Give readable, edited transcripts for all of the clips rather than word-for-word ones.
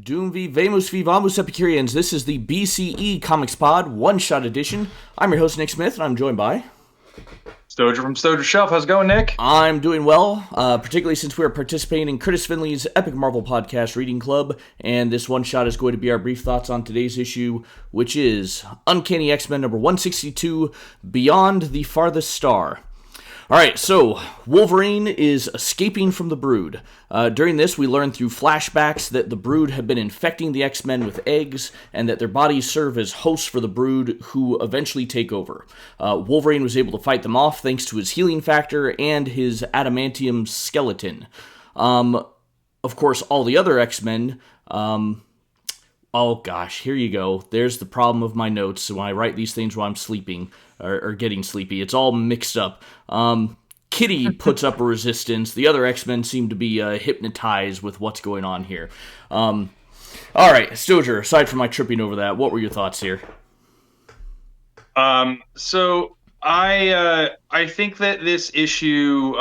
Doom v Vamos v Vamos Epicureans. This is the BCE Comics Pod one-shot edition. I'm your host, Nick Smith, and I'm joined by... Stojr from Stojr Shelf. How's it going, Nick? I'm doing well, particularly since we're participating in Kurtis Findlay's Epic Marvel Podcast Reading Club, and this one-shot is going to be our brief thoughts on today's issue, which is Uncanny X Men number 162, Beyond the Farthest Star. Alright, so Wolverine is escaping from the Brood. During this, we learn through flashbacks that the Brood have been infecting the X-Men with eggs, and that their bodies serve as hosts for the Brood, who eventually take over. Wolverine was able to fight them off thanks to his healing factor and his adamantium skeleton. Of course, all the other X-Men... oh gosh, here you go. There's the problem of my notes. So when I write these things while I'm sleeping, or getting sleepy, it's all mixed up. Kitty puts up a resistance. The other X-Men seem to be hypnotized with what's going on here. All right, Stojr, aside from my tripping over that, what were your thoughts here? So I think that this issue,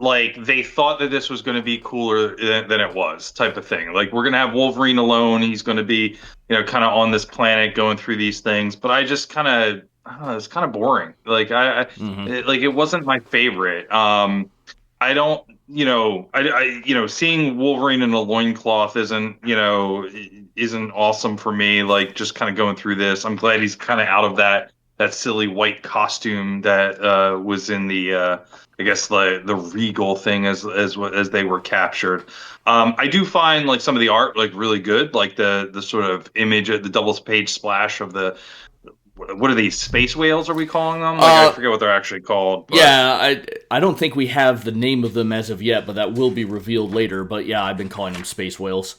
they thought that this was going to be cooler than it was, type of thing. Like, we're going to have Wolverine alone. He's going to be, kind of on this planet going through these things. But I just kind of, I don't know, it's kind of boring. Like, it wasn't my favorite. I don't, seeing Wolverine in a loincloth isn't awesome for me. Like, just kind of going through this. I'm glad he's kind of out of that silly white costume that was in the I guess the Regal thing as they were captured. I do find like some of the art like really good, like the sort of image, the double page splash of the, what are these, space whales, are we calling them? Like, I forget what they're actually called. But... Yeah, I don't think we have the name of them as of yet, but that will be revealed later. But yeah, I've been calling them space whales.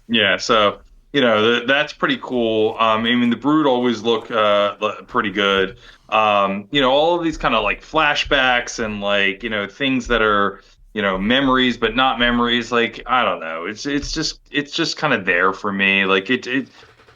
Yeah, so that's pretty cool. I mean, the Brood always look pretty good. All of these kind of like flashbacks and like things that are memories but not memories. Like, I don't know. It's just kind of there for me. Like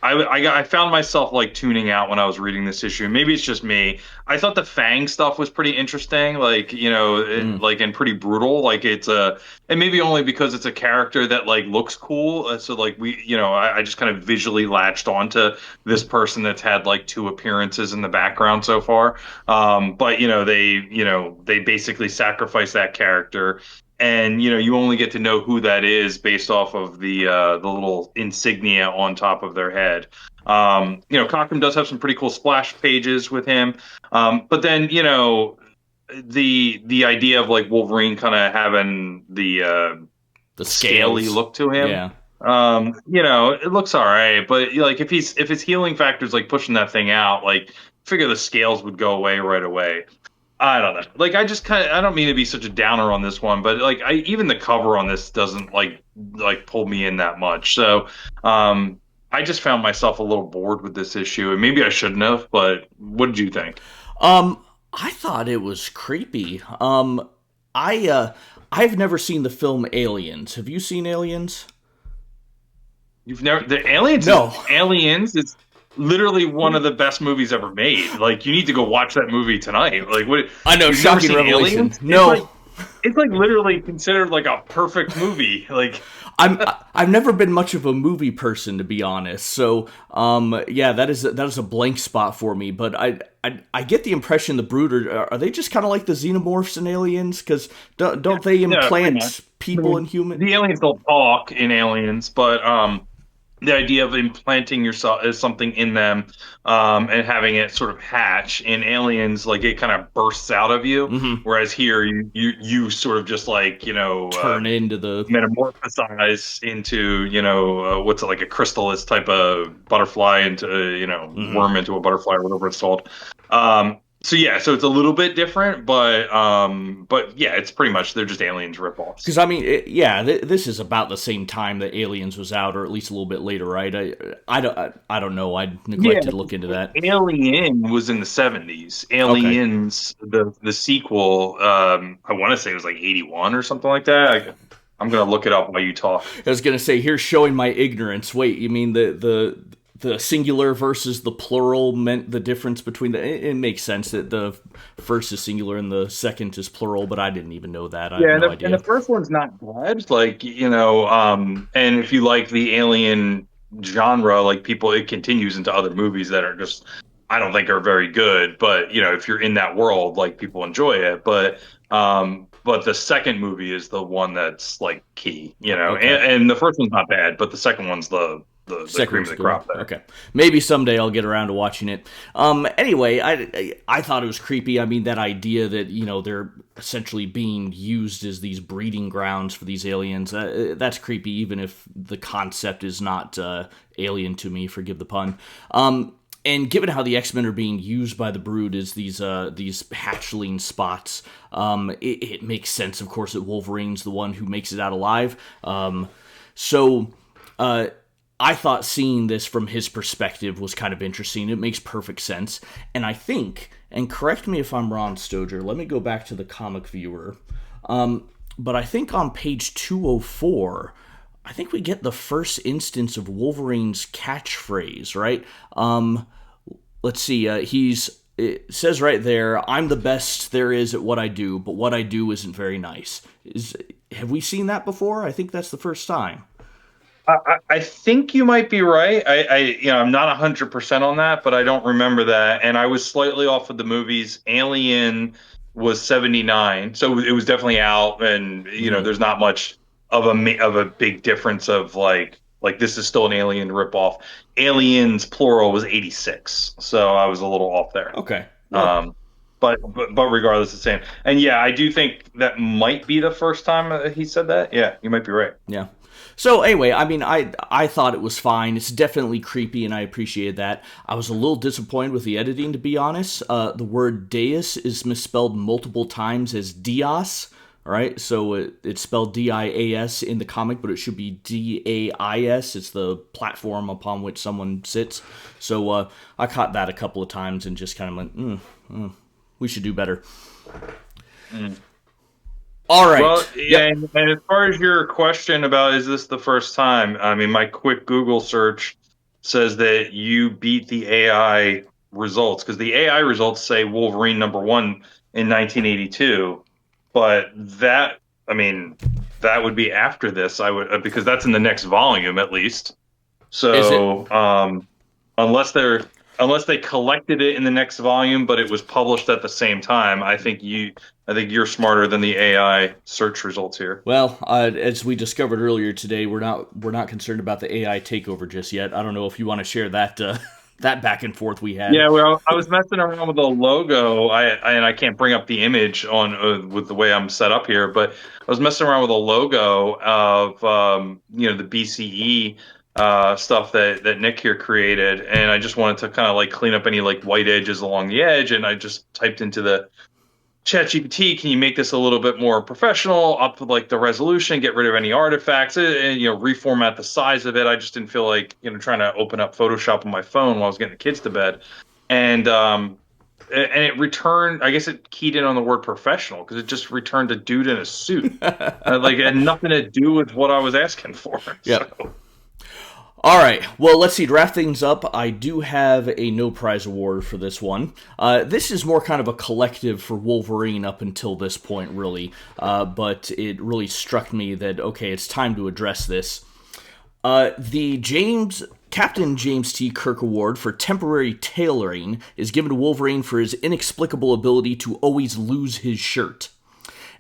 I found myself like tuning out when I was reading this issue. Maybe it's just me. I thought the Fang stuff was pretty interesting, like and pretty brutal. Like and maybe only because it's a character that like looks cool. So like I just kind of visually latched onto this person that's had like 2 appearances in the background so far. But they basically sacrifice that character. And you only get to know who that is based off of the little insignia on top of their head. Cockrum does have some pretty cool splash pages with him, but then the idea of like Wolverine kind of having the scaly look to him. Yeah. It looks all right, but like if his healing factor is like pushing that thing out, like figure the scales would go away right away. I don't know. Like, I don't mean to be such a downer on this one, but like, even the cover on this doesn't like pull me in that much. So, I just found myself a little bored with this issue, and maybe I shouldn't have. But what did you think? I thought it was creepy. I've never seen the film Aliens. Have you seen Aliens? You've never the Aliens? No, Aliens is literally one of the best movies ever made. Like, you need to go watch that movie tonight. Like, what? I know, shocking revelation. Aliens? No, it's like literally considered like a perfect movie. Like, I've never been much of a movie person, to be honest. So, yeah, that is a blank spot for me. But I get the impression the Brood are they just kind of like the xenomorphs in Aliens? Because don't they implant people in humans? The aliens don't talk in Aliens, but the idea of implanting yourself as something in them, and having it sort of hatch in Aliens, like it kind of bursts out of you. Mm-hmm. Whereas here, you sort of just like turn into the metamorphosize into what's it, like a chrysalis type of butterfly into mm-hmm. worm into a butterfly or whatever it's called. So yeah, so it's a little bit different, but yeah, it's pretty much they're just Aliens ripoffs. Because I mean, this is about the same time that Aliens was out, or at least a little bit later, right? I don't know. I neglected to look into that. Alien was in the 70s. Aliens, okay. the sequel, I want to say it was like 81 or something like that. I'm gonna look it up while you talk. I was gonna say, here's showing my ignorance. Wait, you mean the the singular versus the plural meant the difference between it makes sense that the first is singular and the second is plural, but I didn't even know that. I have Yeah, no and the idea. first one's not bad. Like, and if you like the alien genre, like people, it continues into other movies that are just, I don't think are very good. But if you're in that world, like people enjoy it. But the second movie is the one that's like key, Okay. and the first one's not bad, but the second one's the Second cream of one's the good. crop there. Okay, maybe someday I'll get around to watching it. Anyway, I thought it was creepy. I mean, that idea that they're essentially being used as these breeding grounds for these aliens. That's creepy, even if the concept is not alien to me. Forgive the pun. And given how the X-Men are being used by the Brood as these hatchling spots, it makes sense, of course, that Wolverine's the one who makes it out alive. So. I thought seeing this from his perspective was kind of interesting. It makes perfect sense. And I think, and correct me if I'm wrong, Stojr, let me go back to the comic viewer. But I think on page 204, I think we get the first instance of Wolverine's catchphrase, right? Let's see. It says right there, "I'm the best there is at what I do, but what I do isn't very nice." Have we seen that before? I think that's the first time. I think you might be right. I'm not 100% on that, but I don't remember that. And I was slightly off of the movies. Alien was 79, so it was definitely out. And Mm-hmm. there's not much of a big difference of like this is still an Alien ripoff. Aliens plural was 86, so I was a little off there. Okay. Well, Um, but regardless, the same. And yeah, I do think that might be the first time he said that. Yeah, you might be right. yeah. So anyway, I mean, I thought it was fine. It's definitely creepy, and I appreciated that. I was a little disappointed with the editing, to be honest. The word Deus is misspelled multiple times as Dios. All right, so it's spelled Dias in the comic, but it should be Dais. It's the platform upon which someone sits. So I caught that a couple of times and just kind of went, we should do better. Mm. All Well, right. yeah, Yep. and as far as your question about is this the first time? I mean, my quick Google search says that you beat the AI results because the AI results say Wolverine #1 in 1982, but I mean, that would be after this. I would because that's in the next volume at least. Is it? So, unless they collected it in the next volume, but it was published at the same time, I think you're smarter than the AI search results here. Well, as we discovered earlier today, we're not concerned about the AI takeover just yet. I don't know if you want to share that that back and forth we had. Yeah, well, I was messing around with the logo. And I can't bring up the image on with the way I'm set up here, but I was messing around with a logo of the BCE stuff that Nick here created, and I just wanted to kind of like clean up any like white edges along the edge, and I just typed into the ChatGPT, can you make this a little bit more professional, up to like the resolution, get rid of any artifacts, and reformat the size of it. I just didn't feel like trying to open up Photoshop on my phone while I was getting the kids to bed, and it returned. I guess it keyed in on the word professional because it just returned a dude in a suit, like it had nothing to do with what I was asking for. Yep. So. All right. Well, let's see. To wrap things up, I do have a no prize award for this one. This is more kind of a collective for Wolverine up until this point, really. But it really struck me that okay, it's time to address this. The Captain James T. Kirk Award for temporary tailoring is given to Wolverine for his inexplicable ability to always lose his shirt.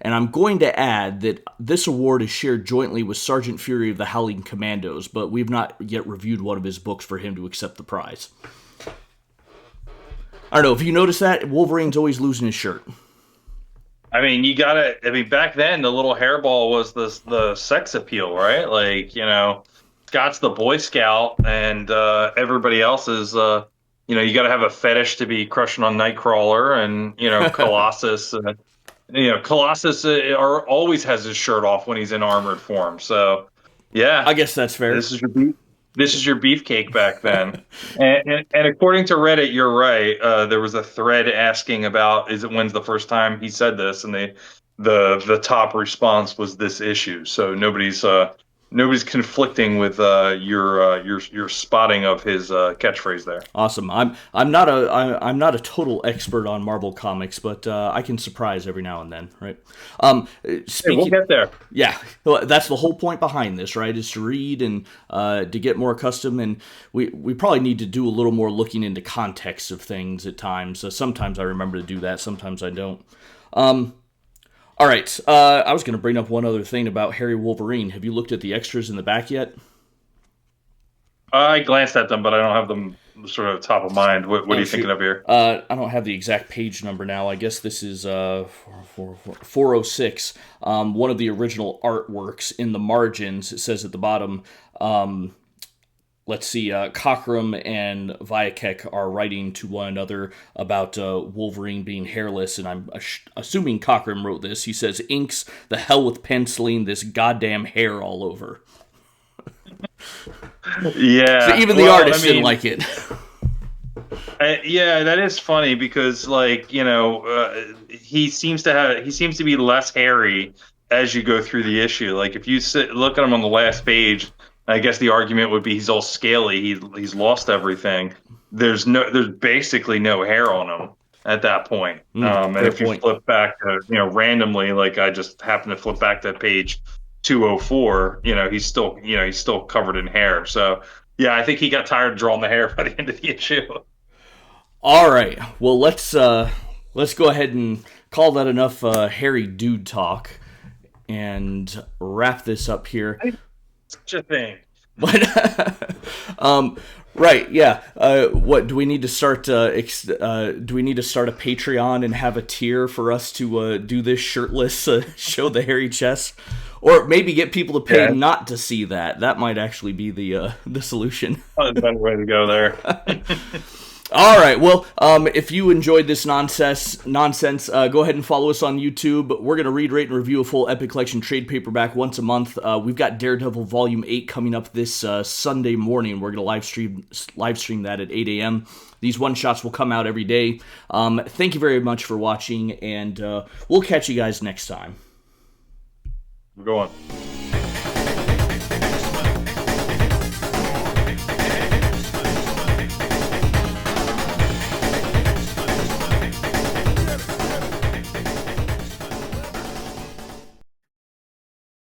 And I'm going to add that this award is shared jointly with Sergeant Fury of the Howling Commandos, but we've not yet reviewed one of his books for him to accept the prize. I don't know, if you noticed that, Wolverine's always losing his shirt. I mean, back then the little hairball was the sex appeal, right? Like, Scott's the Boy Scout, and everybody else is, you got to have a fetish to be crushing on Nightcrawler, and Colossus. Colossus always has his shirt off when he's in armored form. So, yeah, I guess that's fair. this is your beefcake back then. And according to Reddit, you're right. There was a thread asking about when's the first time he said this, and the top response was this issue. So nobody's conflicting with your spotting of his catchphrase there. Awesome. I'm not a total expert on Marvel comics, but I can surprise every now and then, right? Hey, we'll get there. Yeah, well, that's the whole point behind this, right? Is to read and to get more accustomed, and we probably need to do a little more looking into context of things at times. Sometimes I remember to do that, sometimes I don't. All right, I was going to bring up one other thing about Harry Wolverine. Have you looked at the extras in the back yet? I glanced at them, but I don't have them sort of top of mind. What are you thinking of here? I don't have the exact page number now. I guess this is 406. One of the original artworks in the margins. It says at the bottom, let's see, Cockrum and Viacek are writing to one another about Wolverine being hairless, and I'm assuming Cockrum wrote this. He says, "Inks, the hell with penciling this goddamn hair all over." Yeah. So even the artist didn't like it. Yeah, that is funny because, like, he seems to be less hairy as you go through the issue. Like, if you look at him on the last page, I guess the argument would be he's all scaly. He's lost everything. There's basically no hair on him at that point. And if you flip back, randomly, like I just happened to flip back to page 204, he's still covered in hair. So yeah, I think he got tired of drawing the hair by the end of the issue. All right, well let's go ahead and call that enough hairy dude talk and wrap this up here. Such a thing. Right, yeah. What do we need to start? Do we need to start a Patreon and have a tier for us to do this shirtless, show the hairy chest, or maybe get people to pay not to see that? That might actually be the solution. That's a better way to go there. All right. Well, if you enjoyed this nonsense, go ahead and follow us on YouTube. We're going to read, rate, and review a full Epic Collection trade paperback once a month. We've got Daredevil Volume 8 coming up this Sunday morning. We're going to live stream that at 8 a.m. These one-shots will come out every day. Thank you very much for watching, and we'll catch you guys next time. Go on.